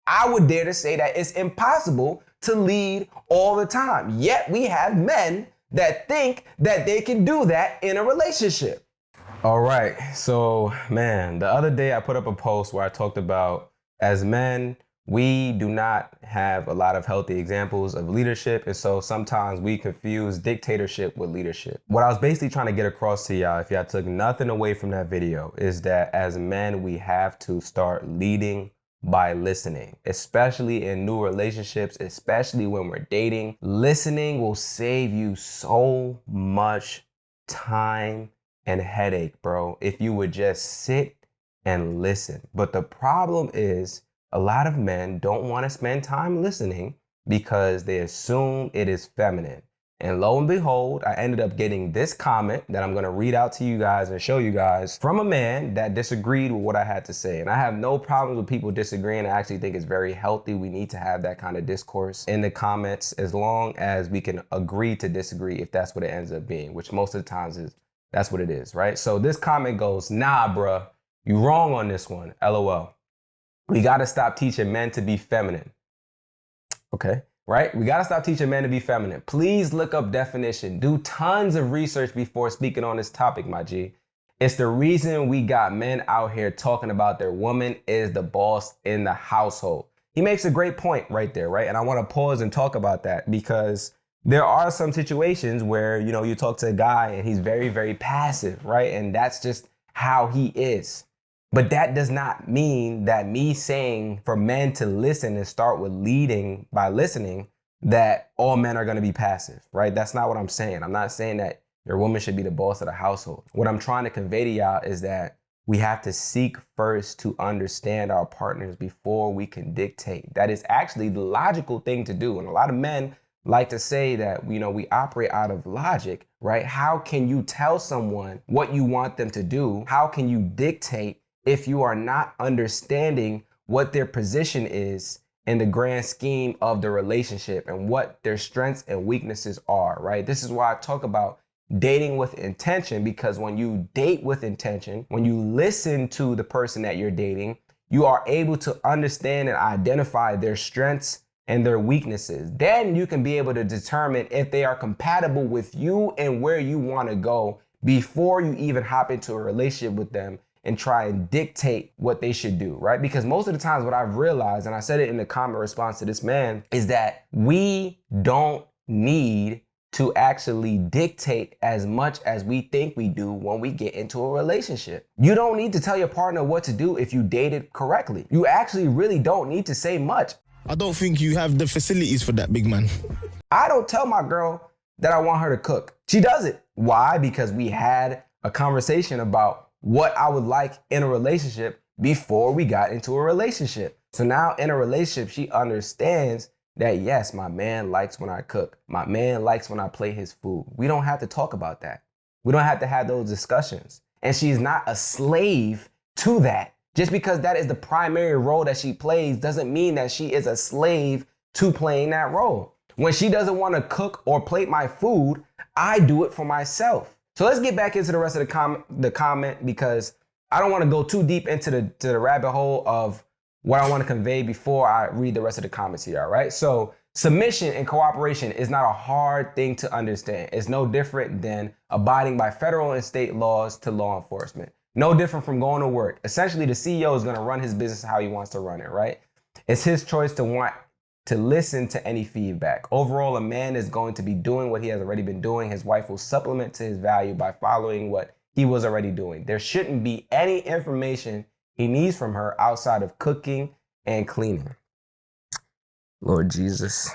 I would dare to say that it's impossible to lead all the time. Yet we have men that think that they can do that in a relationship. All right, so man, the other day I put up a post where I talked about, as men, we do not have a lot of healthy examples of leadership, and so sometimes we confuse dictatorship with leadership. What I was basically trying to get across to y'all, if y'all took nothing away from that video, is that as men, we have to start leading by listening, especially in new relationships, especially when we're dating. Listening will save you so much time and headache, bro, if you would just sit and listen. But the problem is, a lot of men don't want to spend time listening because they assume it is feminine. And lo and behold, I ended up getting this comment that I'm going to read out to you guys and show you guys from a man that disagreed with what I had to say. And I have no problems with people disagreeing. I actually think it's very healthy. We need to have that kind of discourse in the comments, as long as we can agree to disagree, if that's what it ends up being, which most of the times is, that's what it is, right? So this comment goes, nah, bruh, you wrong on this one, LOL. We gotta stop teaching men to be feminine. Okay, right? We gotta stop teaching men to be feminine. Please look up definition. Do tons of research before speaking on this topic, my G. It's the reason we got men out here talking about their woman is the boss in the household. He makes a great point right there, right? And I wanna pause and talk about that, because there are some situations where, you know, you talk to a guy and he's very, very passive, right? And that's just how he is. But that does not mean that me saying for men to listen and start with leading by listening, that all men are going to be passive, right? That's not what I'm saying. I'm not saying that your woman should be the boss of the household. What I'm trying to convey to y'all is that we have to seek first to understand our partners before we can dictate. That is actually the logical thing to do. And a lot of men like to say that, you know, we operate out of logic, right? How can you tell someone what you want them to do? How can you dictate if you are not understanding what their position is in the grand scheme of the relationship and what their strengths and weaknesses are, right? This is why I talk about dating with intention, because when you date with intention, when you listen to the person that you're dating, you are able to understand and identify their strengths and their weaknesses. Then you can be able to determine if they are compatible with you and where you want to go before you even hop into a relationship with them and try and dictate what they should do, right? Because most of the times what I've realized, and I said it in the comment response to this man, is that we don't need to actually dictate as much as we think we do when we get into a relationship. You don't need to tell your partner what to do if you dated correctly. You actually really don't need to say much. I don't think you have the facilities for that, big man. I don't tell my girl that I want her to cook. She does it. Why? Because we had a conversation about what I would like in a relationship before we got into a relationship. So now in a relationship, she understands that, yes, my man likes when I cook. My man likes when I play his food. We don't have to talk about that. We don't have to have those discussions. And she's not a slave to that. Just because that is the primary role that she plays doesn't mean that she is a slave to playing that role. When she doesn't want to cook or plate my food, I do it for myself. So let's get back into the rest of the comment, because I don't want to go too deep into the rabbit hole of what I want to convey before I read the rest of the comments here, all right? So submission and cooperation is not a hard thing to understand. It's no different than abiding by federal and state laws to law enforcement. No different from going to work. Essentially, the CEO is going to run his business how he wants to run it, right? It's his choice to want to listen to any feedback. Overall, a man is going to be doing what he has already been doing. His wife will supplement to his value by following what he was already doing. There shouldn't be any information he needs from her outside of cooking and cleaning. Lord Jesus.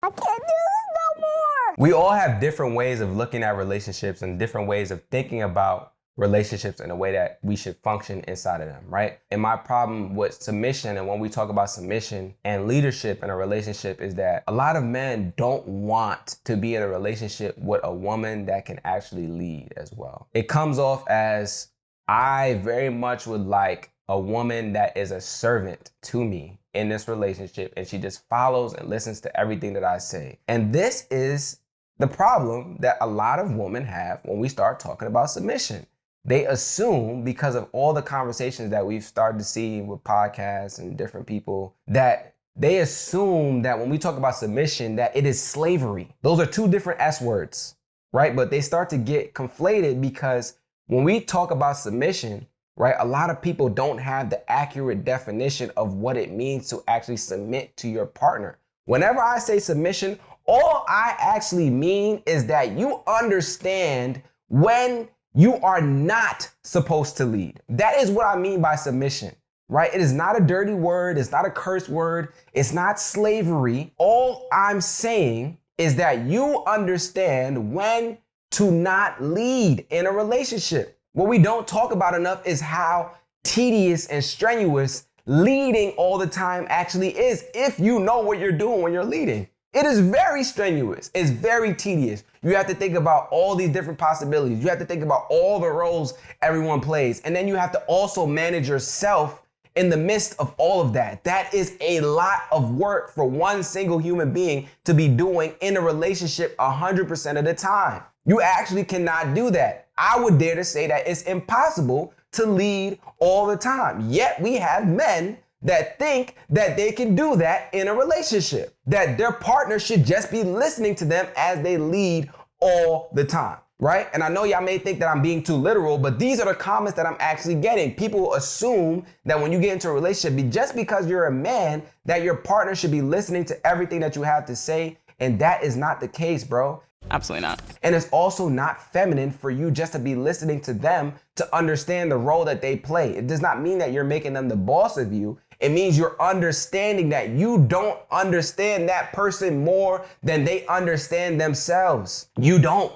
I can't do this no more. We all have different ways of looking at relationships and different ways of thinking about relationships in a way that we should function inside of them, right? And my problem with submission, and when we talk about submission and leadership in a relationship, is that a lot of men don't want to be in a relationship with a woman that can actually lead as well. It comes off as, I very much would like a woman that is a servant to me in this relationship, and she just follows and listens to everything that I say. And this is the problem that a lot of women have when we start talking about submission. they assume, because of all the conversations that we've started to see with podcasts and different people, that they assume that when we talk about submission, that it is slavery. Those are two different S words, right? But they start to get conflated because when we talk about submission, right, a lot of people don't have the accurate definition of what it means to actually submit to your partner. Whenever I say submission, all I actually mean is that you understand when you are not supposed to lead. That is what I mean by submission, right? It is not a dirty word. It's not a curse word. It's not slavery. All I'm saying is that you understand when to not lead in a relationship. What we don't talk about enough is how tedious and strenuous leading all the time actually is if you know what you're doing when you're leading. It is very strenuous. It's very tedious. You have to think about all these different possibilities. You have to think about all the roles everyone plays. And then you have to also manage yourself in the midst of all of that. That is a lot of work for one single human being to be doing in a relationship 100% of the time. You actually cannot do that. I would dare to say that it's impossible to lead all the time. Yet we have men that think that they can do that in a relationship, that their partner should just be listening to them as they lead all the time, right? And I know y'all may think that I'm being too literal, but these are the comments that I'm actually getting. People assume that when you get into a relationship, just because you're a man, that your partner should be listening to everything that you have to say. And that is not the case, bro. Absolutely not. And it's also not feminine for you just to be listening to them to understand the role that they play. It does not mean that you're making them the boss of you. It means you're understanding that you don't understand that person more than they understand themselves. You don't.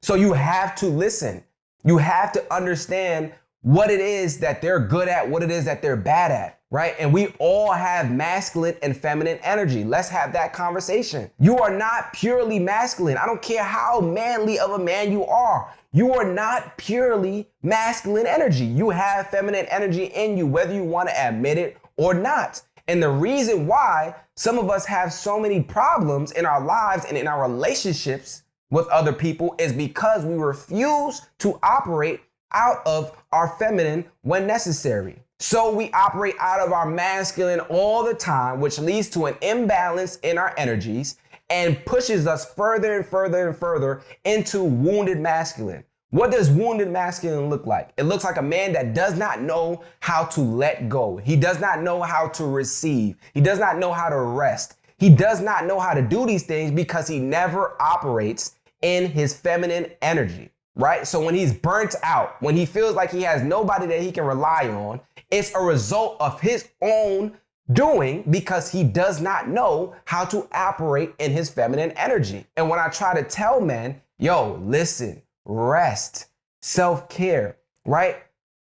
So you have to listen. You have to understand what it is that they're good at, what it is that they're bad at, right? And we all have masculine and feminine energy. Let's have that conversation. You are not purely masculine. I don't care how manly of a man you are. You are not purely masculine energy. You have feminine energy in you, whether you want to admit it or not. And the reason why some of us have so many problems in our lives and in our relationships with other people is because we refuse to operate out of our feminine when necessary. So we operate out of our masculine all the time, which leads to an imbalance in our energies and pushes us further and further and further into wounded masculine. What does wounded masculine look like? It looks like a man that does not know how to let go. He does not know how to receive. He does not know how to rest. He does not know how to do these things because he never operates in his feminine energy, right? So when he's burnt out, when he feels like he has nobody that he can rely on, it's a result of his own doing because he does not know how to operate in his feminine energy. And when I try to tell men, yo, listen, rest, self-care, right?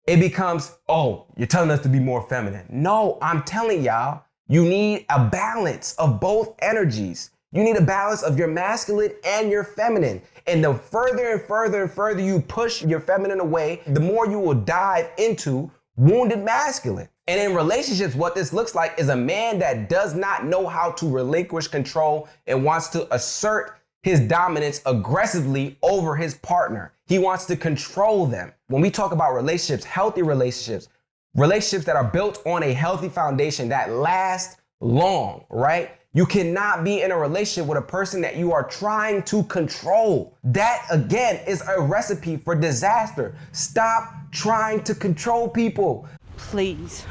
It becomes, oh, you're telling us to be more feminine. No, I'm telling y'all, you need a balance of both energies. You need a balance of your masculine and your feminine. And the further and further and further you push your feminine away, the more you will dive into wounded masculine. And in relationships, what this looks like is a man that does not know how to relinquish control and wants to assert his dominance aggressively over his partner. He wants to control them. When we talk about relationships, healthy relationships, relationships that are built on a healthy foundation that last long, right? You cannot be in a relationship with a person that you are trying to control. That, again, is a recipe for disaster. Stop trying to control people. Please.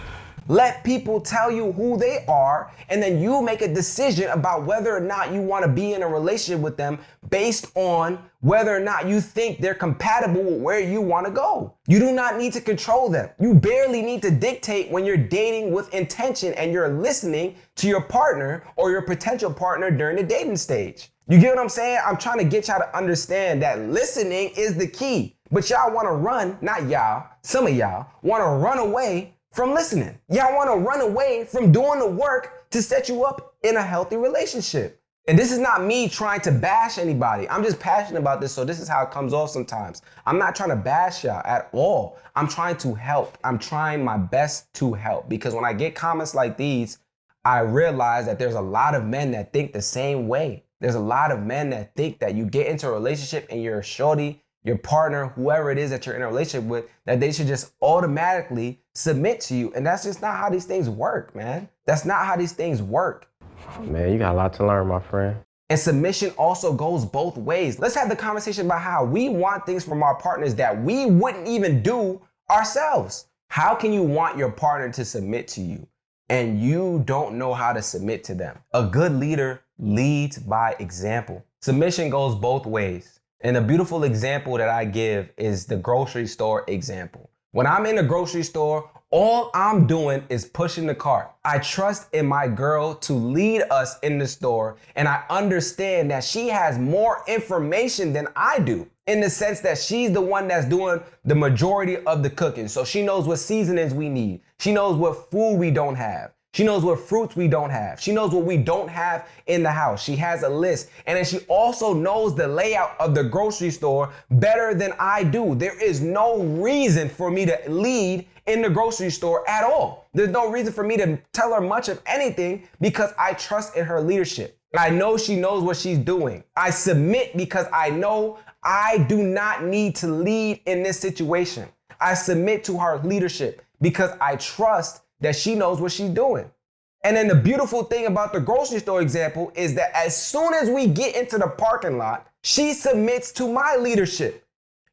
Let people tell you who they are, and then you make a decision about whether or not you want to be in a relationship with them based on whether or not you think they're compatible with where you want to go. You do not need to control them. You barely need to dictate when you're dating with intention and you're listening to your partner or your potential partner during the dating stage. You get what I'm saying? I'm trying to get y'all to understand that listening is the key. But y'all want to run, not y'all, some of y'all want to run away from listening. Y'all want to run away from doing the work to set you up in a healthy relationship. And this is not me trying to bash anybody. I'm just passionate about this, so this is how it comes off sometimes. I'm not trying to bash y'all at all. I'm trying to help. I'm trying my best to help, because when I get comments like these, I realize that there's a lot of men that think the same way. There's a lot of men that think that you get into a relationship and you're a shorty your partner, whoever it is that you're in a relationship with, that they should just automatically submit to you. And that's just not how these things work, man. That's not how these things work. Man, you got a lot to learn, my friend. And submission also goes both ways. Let's have the conversation about how we want things from our partners that we wouldn't even do ourselves. How can you want your partner to submit to you and you don't know how to submit to them? A good leader leads by example. Submission goes both ways. And a beautiful example that I give is the grocery store example. When I'm in a grocery store, all I'm doing is pushing the cart. I trust in my girl to lead us in the store, and I understand that she has more information than I do, in the sense that she's the one that's doing the majority of the cooking. So she knows what seasonings we need. She knows what food we don't have. She knows what fruits we don't have. She knows what we don't have in the house. She has a list. And then she also knows the layout of the grocery store better than I do. There is no reason for me to lead in the grocery store at all. There's no reason for me to tell her much of anything because I trust in her leadership. I know she knows what she's doing. I submit because I know I do not need to lead in this situation. I submit to her leadership because I trust that she knows what she's doing. And then the beautiful thing about the grocery store example is that as soon as we get into the parking lot, she submits to my leadership.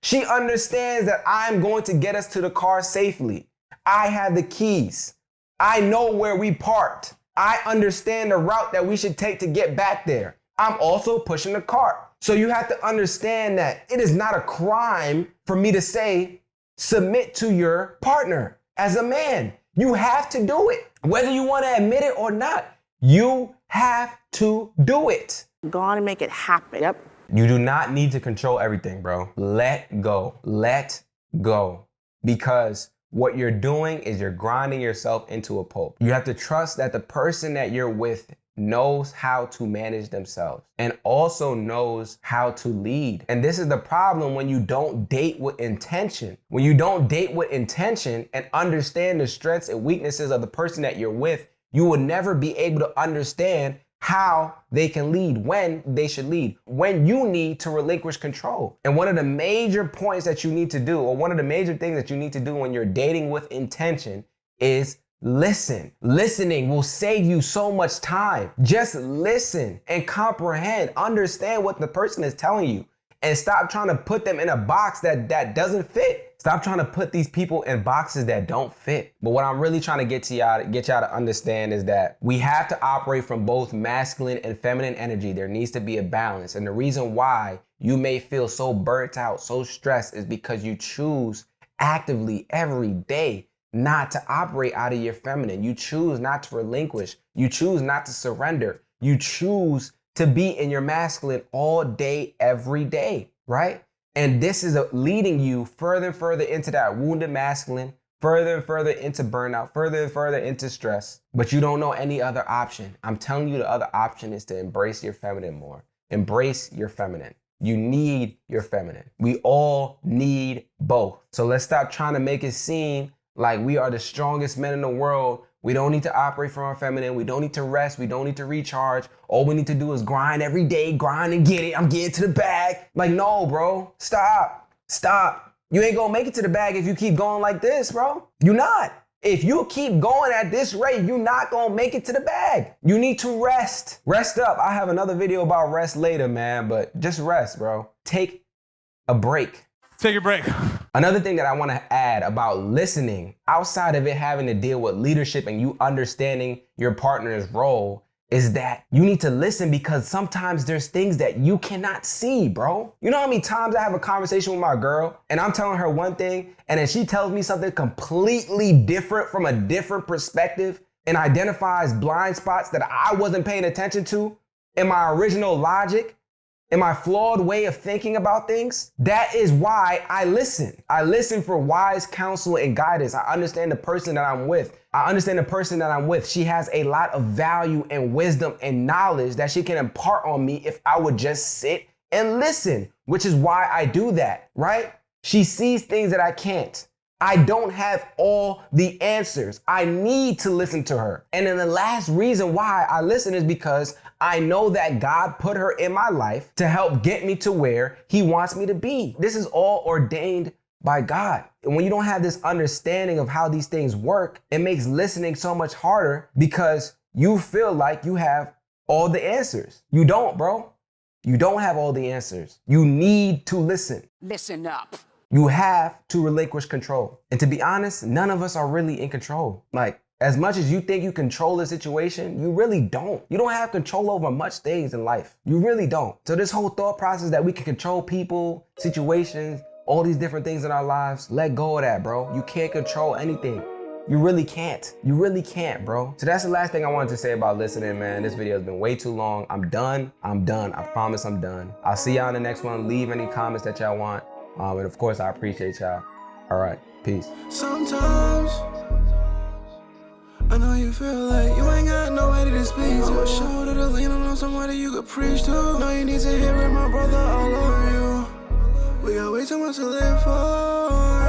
She understands that I'm going to get us to the car safely. I have the keys. I know where we parked. I understand the route that we should take to get back there. I'm also pushing the cart. So you have to understand that it is not a crime for me to say, submit to your partner as a man. You have to do it. Whether you want to admit it or not, you have to do it. Go on and make it happen. Yep. You do not need to control everything, bro. Let go. Let go. Because what you're doing is you're grinding yourself into a pulp. You have to trust that the person that you're with knows how to manage themselves and also knows how to lead. And this is the problem when you don't date with intention. When you don't date with intention and understand the strengths and weaknesses of the person that you're with, you will never be able to understand how they can lead, when they should lead, when you need to relinquish control. And one of the major points that you need to do, or one of the major things that you need to do when you're dating with intention is listen. Listening will save you so much time. Just listen and comprehend, understand what the person is telling you, and stop trying to put them in a box that doesn't fit. Stop trying to put these people in boxes that don't fit. But what I'm really trying to get y'all to understand is that we have to operate from both masculine and feminine energy. There needs to be a balance. And the reason why you may feel so burnt out, so stressed, is because you choose actively every day not to operate out of your feminine. You choose not to relinquish. You choose not to surrender. You choose to be in your masculine all day, every day, right? And this is leading you further and further into that wounded masculine, further and further into burnout, further and further into stress, but you don't know any other option. I'm telling you the other option is to embrace your feminine more. Embrace your feminine. You need your feminine. We all need both. So let's stop trying to make it seem like we are the strongest men in the world. We don't need to operate from our feminine. We don't need to rest. We don't need to recharge. All we need to do is grind every day, grind and get it. I'm getting to the bag. Like, no, bro, stop. You ain't gonna make it to the bag if you keep going like this, bro. You're not. If you keep going at this rate, you're not gonna make it to the bag. You need to rest. Rest up. I have another video about rest later, man, but just rest, bro. Take a break. Take a break. Another thing that I want to add about listening, outside of it having to deal with leadership and you understanding your partner's role, is that you need to listen because sometimes there's things that you cannot see, bro. You know how many times I have a conversation with my girl and I'm telling her one thing and then she tells me something completely different from a different perspective and identifies blind spots that I wasn't paying attention to in my original logic? In my flawed way of thinking about things? That is why I listen. I listen for wise counsel and guidance. I understand the person that I'm with. She has a lot of value and wisdom and knowledge that she can impart on me if I would just sit and listen, which is why I do that, right? She sees things that I can't. I don't have all the answers. I need to listen to her. And then the last reason why I listen is because I know that God put her in my life to help get me to where he wants me to be. This is all ordained by God. And when you don't have this understanding of how these things work, it makes listening so much harder because you feel like you have all the answers. You don't, bro. You don't have all the answers. You need to listen. Listen up. You have to relinquish control. And to be honest, none of us are really in control. Like, as much as you think you control the situation, you really don't. You don't have control over much things in life. You really don't. So this whole thought process that we can control people, situations, all these different things in our lives, let go of that, bro. You can't control anything. You really can't. You really can't, bro. So that's the last thing I wanted to say about listening, man. This video has been way too long. I'm done. I promise I'm done. I'll see y'all in the next one. Leave any comments that y'all want. And of course, I appreciate y'all. All right, peace. Sometimes I know you feel like you ain't got nobody to speak to. A shoulder to lean on somebody you could preach to. No, you need to hear it, my brother, I love you. We got way too much to live for.